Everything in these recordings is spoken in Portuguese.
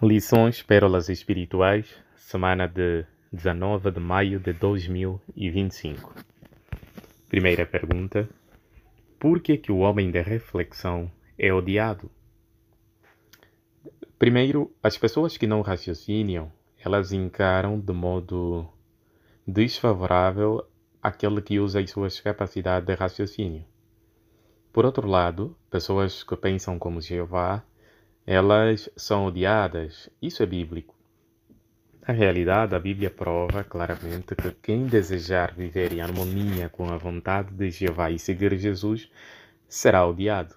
Lições Pérolas Espirituais, semana de 19 de maio de 2025. Primeira pergunta: por que o homem da reflexão é odiado? Primeiro, as pessoas que não raciocinam, elas encaram de modo desfavorável aquele que usa as suas capacidades de raciocínio. Por outro lado, pessoas que pensam como Jeová, elas são odiadas. Isso é bíblico. Na realidade, a Bíblia prova claramente que quem desejar viver em harmonia com a vontade de Jeová e seguir Jesus será odiado.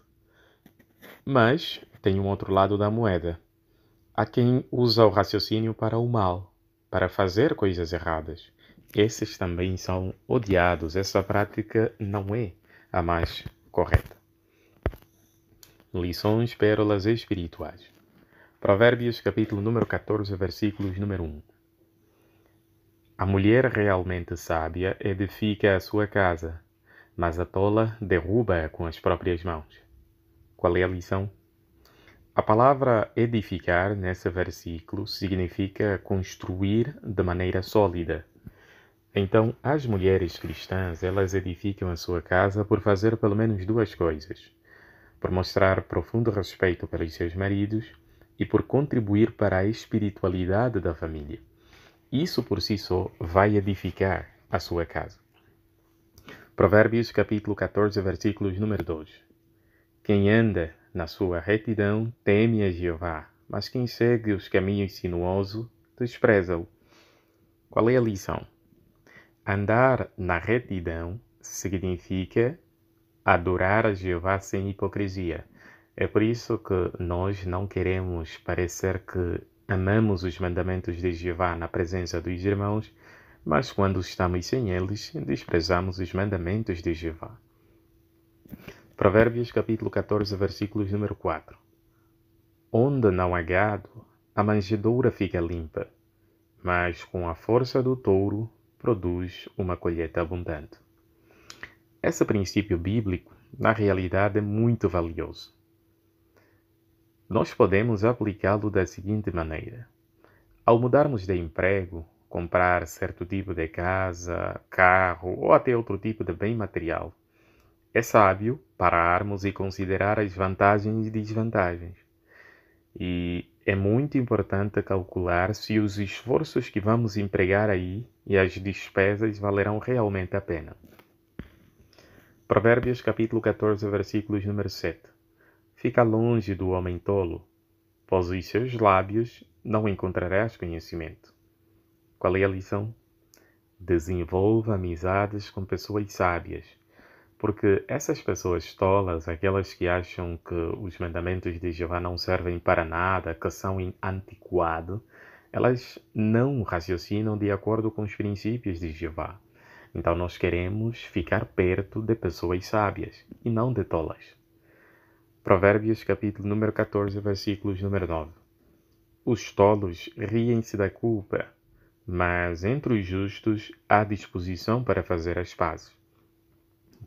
Mas tem um outro lado da moeda. Há quem usa o raciocínio para o mal, para fazer coisas erradas. Esses também são odiados. Essa prática não é a mais correta. Lições, pérolas espirituais. Provérbios, capítulo número 14, versículos número 1. A mulher realmente sábia edifica a sua casa, mas a tola derruba-a com as próprias mãos. Qual é a lição? A palavra edificar, nesse versículo, significa construir de maneira sólida. Então, as mulheres cristãs, elas edificam a sua casa por fazer pelo menos duas coisas: por mostrar profundo respeito pelos seus maridos e por contribuir para a espiritualidade da família. Isso por si só vai edificar a sua casa. Provérbios capítulo 14, versículos número 2. Quem anda na sua retidão teme a Jeová, mas quem segue os caminhos sinuosos despreza-o. Qual é a lição? Andar na retidão significa adorar a Jeová sem hipocrisia. É por isso que nós não queremos parecer que amamos os mandamentos de Jeová na presença dos irmãos, mas quando estamos sem eles, desprezamos os mandamentos de Jeová. Provérbios capítulo 14, versículos número 4. Onde não há gado, a manjedoura fica limpa, mas com a força do touro produz uma colheita abundante. Esse princípio bíblico, na realidade, é muito valioso. Nós podemos aplicá-lo da seguinte maneira: ao mudarmos de emprego, comprar certo tipo de casa, carro ou até outro tipo de bem material, é sábio pararmos e considerar as vantagens e desvantagens. E é muito importante calcular se os esforços que vamos empregar aí e as despesas valerão realmente a pena. Provérbios capítulo 14, versículos número 7. Fica longe do homem tolo, pois os seus lábios não encontrarás conhecimento. Qual é a lição? Desenvolva amizades com pessoas sábias, porque essas pessoas tolas, aquelas que acham que os mandamentos de Jeová não servem para nada, que são antiquados, elas não raciocinam de acordo com os princípios de Jeová. Então nós queremos ficar perto de pessoas sábias e não de tolas. Provérbios capítulo número 14, versículos número 9. Os tolos riem-se da culpa, mas entre os justos há disposição para fazer as pazes.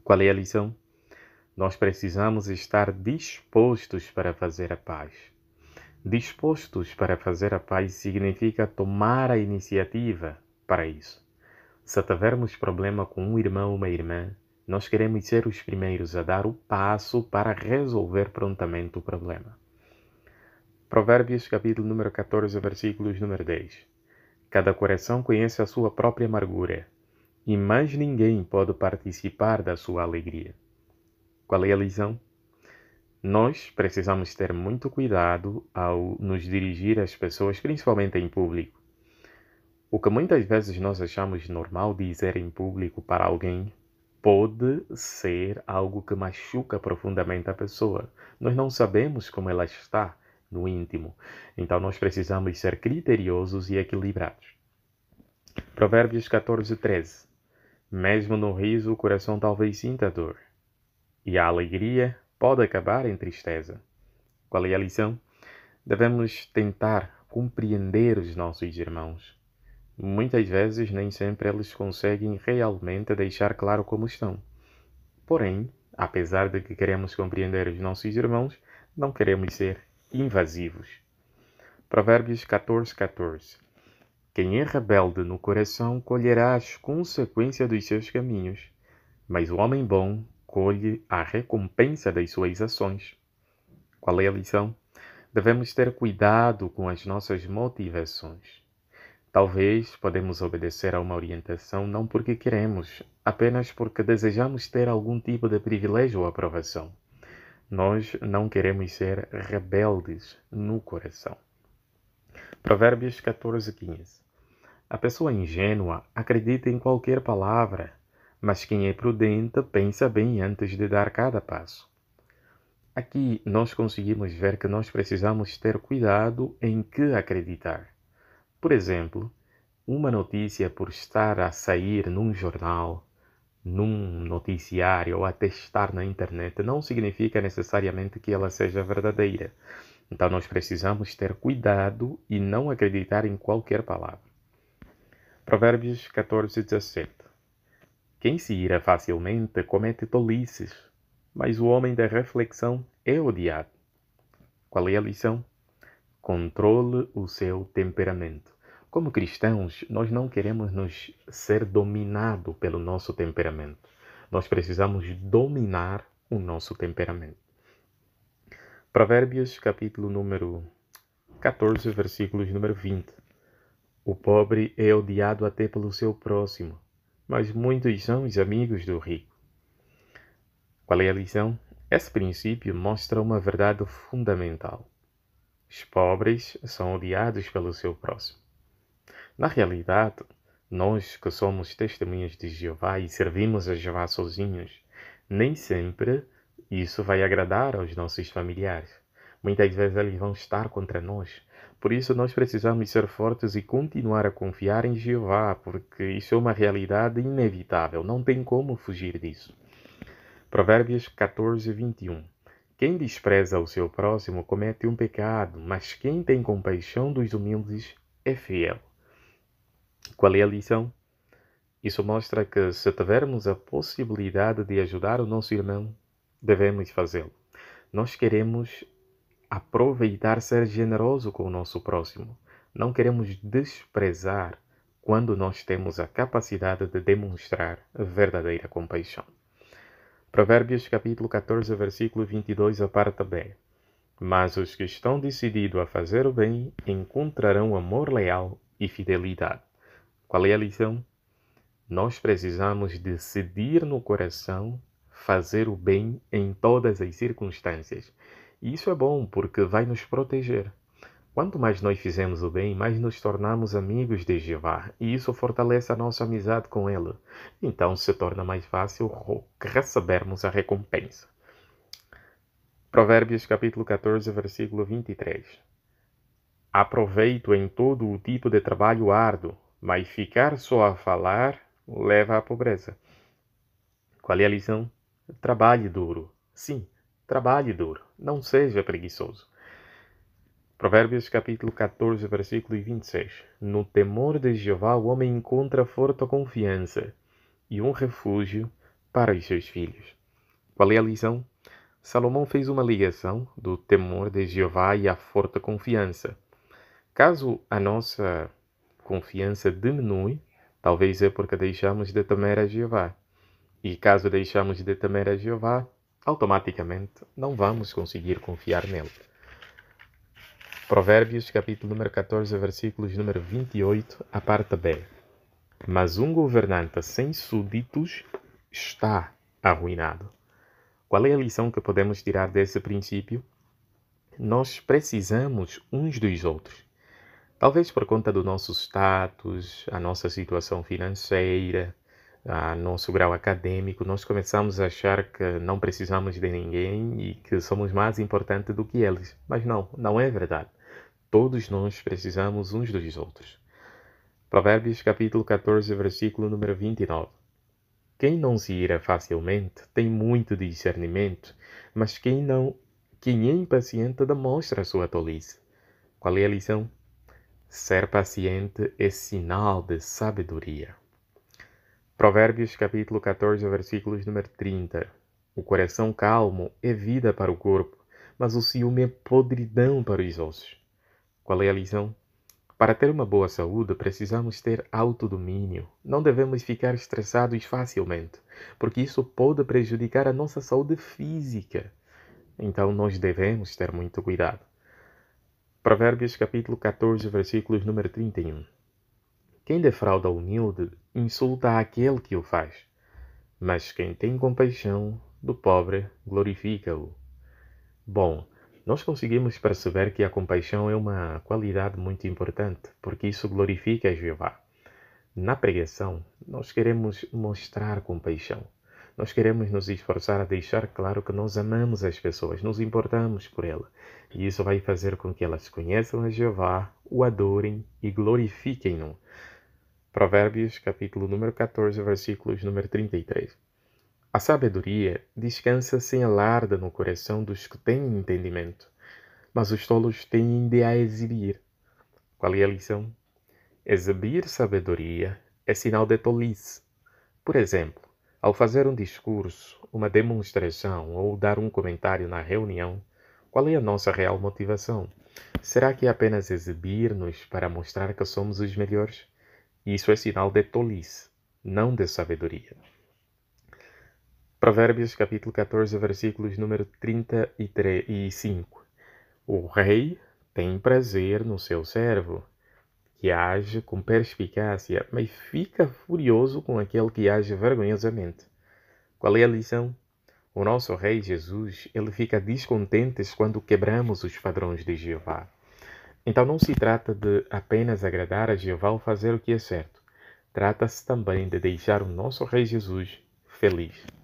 Qual é a lição? Nós precisamos estar dispostos para fazer a paz. Dispostos para fazer a paz significa tomar a iniciativa para isso. Se tivermos problema com um irmão ou uma irmã, nós queremos ser os primeiros a dar o passo para resolver prontamente o problema. Provérbios capítulo número 14, versículos número 10. Cada coração conhece a sua própria amargura, e mais ninguém pode participar da sua alegria. Qual é a lição? Nós precisamos ter muito cuidado ao nos dirigir às pessoas, principalmente em público. O que muitas vezes nós achamos normal dizer em público para alguém pode ser algo que machuca profundamente a pessoa. Nós não sabemos como ela está no íntimo. Então nós precisamos ser criteriosos e equilibrados. Provérbios 14, 13. Mesmo no riso o coração talvez sinta dor, e a alegria pode acabar em tristeza. Qual é a lição? Devemos tentar compreender os nossos irmãos. Muitas vezes nem sempre eles conseguem realmente deixar claro como estão. Porém, apesar de que queremos compreender os nossos irmãos, não queremos ser invasivos. Provérbios 14:14. Quem é rebelde no coração colherá as consequências dos seus caminhos, mas o homem bom colhe a recompensa das suas ações. Qual é a lição? Devemos ter cuidado com as nossas motivações. Talvez podemos obedecer a uma orientação não porque queremos, apenas porque desejamos ter algum tipo de privilégio ou aprovação. Nós não queremos ser rebeldes no coração. Provérbios 14:15. A pessoa ingênua acredita em qualquer palavra, mas quem é prudente pensa bem antes de dar cada passo. Aqui nós conseguimos ver que nós precisamos ter cuidado em que acreditar. Por exemplo, uma notícia por estar a sair num jornal, num noticiário ou até estar na internet não significa necessariamente que ela seja verdadeira. Então nós precisamos ter cuidado e não acreditar em qualquer palavra. Provérbios 14:17. Quem se ira facilmente comete tolices, mas o homem da reflexão é odiado. Qual é a lição? Controle o seu temperamento. Como cristãos, nós não queremos nos ser dominados pelo nosso temperamento. Nós precisamos dominar o nosso temperamento. Provérbios, capítulo número 14, versículos número 20. O pobre é odiado até pelo seu próximo, mas muitos são os amigos do rico. Qual é a lição? Esse princípio mostra uma verdade fundamental. Os pobres são odiados pelo seu próximo. Na realidade, nós que somos testemunhas de Jeová e servimos a Jeová sozinhos, nem sempre isso vai agradar aos nossos familiares. Muitas vezes eles vão estar contra nós. Por isso nós precisamos ser fortes e continuar a confiar em Jeová, porque isso é uma realidade inevitável, não tem como fugir disso. Provérbios 14:21. Quem despreza o seu próximo comete um pecado, mas quem tem compaixão dos humildes é fiel. Qual é a lição? Isso mostra que se tivermos a possibilidade de ajudar o nosso irmão, devemos fazê-lo. Nós queremos aproveitar ser generoso com o nosso próximo. Não queremos desprezar quando nós temos a capacidade de demonstrar verdadeira compaixão. Provérbios capítulo 14, versículo 22, a parte B. Mas os que estão decididos a fazer o bem encontrarão amor leal e fidelidade. Qual é a lição? Nós precisamos decidir no coração fazer o bem em todas as circunstâncias. E isso é bom porque vai nos proteger. Quanto mais nós fizemos o bem, mais nos tornamos amigos de Jeová. E isso fortalece a nossa amizade com Ele. Então se torna mais fácil recebermos a recompensa. Provérbios capítulo 14, versículo 23. Há proveito em todo o tipo de trabalho árduo, mas ficar só a falar leva à pobreza. Qual é a lição? Trabalhe duro. Sim, trabalhe duro. Não seja preguiçoso. Provérbios capítulo 14, versículo 26. No temor de Jeová o homem encontra forte confiança e um refúgio para os seus filhos. Qual é a lição? Salomão fez uma ligação do temor de Jeová e a forte confiança. Caso a nossa confiança diminui, talvez é porque deixamos de temer a Jeová. E caso deixamos de temer a Jeová, automaticamente não vamos conseguir confiar nele. Provérbios, capítulo número 14, versículos número 28, a parte B. Mas um governante sem súditos está arruinado. Qual é a lição que podemos tirar desse princípio? Nós precisamos uns dos outros. Talvez por conta do nosso status, a nossa situação financeira, a nosso grau acadêmico, nós começamos a achar que não precisamos de ninguém e que somos mais importantes do que eles. Mas não é verdade. Todos nós precisamos uns dos outros. Provérbios capítulo 14, versículo número 29. Quem não se ira facilmente tem muito discernimento, mas quem é impaciente demonstra a sua tolice. Qual é a lição? Ser paciente é sinal de sabedoria. Provérbios capítulo 14, versículos número 30. O coração calmo é vida para o corpo, mas o ciúme é podridão para os ossos. Qual é a lição? Para ter uma boa saúde, precisamos ter autodomínio. Não devemos ficar estressados facilmente, porque isso pode prejudicar a nossa saúde física. Então, nós devemos ter muito cuidado. Provérbios capítulo 14, versículos número 31. Quem defrauda o humilde, insulta aquele que o faz, mas quem tem compaixão do pobre, glorifica-o. Bom, nós conseguimos perceber que a compaixão é uma qualidade muito importante, porque isso glorifica a Jeová. Na pregação, nós queremos mostrar compaixão. Nós queremos nos esforçar a deixar claro que nós amamos as pessoas, nos importamos por elas. E isso vai fazer com que elas conheçam a Jeová, o adorem e glorifiquem-no. Provérbios, capítulo número 14, versículos número 33. A sabedoria descansa sem alarde no coração dos que têm entendimento, mas os tolos têm de a exibir. Qual é a lição? Exibir sabedoria é sinal de tolice. Por exemplo, ao fazer um discurso, uma demonstração ou dar um comentário na reunião, qual é a nossa real motivação? Será que é apenas exibir-nos para mostrar que somos os melhores? Isso é sinal de tolice, não de sabedoria. Provérbios capítulo 14, versículos número 35. O rei tem prazer no seu servo, que age com perspicácia, mas fica furioso com aquele que age vergonhosamente. Qual é a lição? O nosso Rei Jesus, ele fica descontente quando quebramos os padrões de Jeová. Então não se trata de apenas agradar a Jeová ou fazer o que é certo. Trata-se também de deixar o nosso Rei Jesus feliz.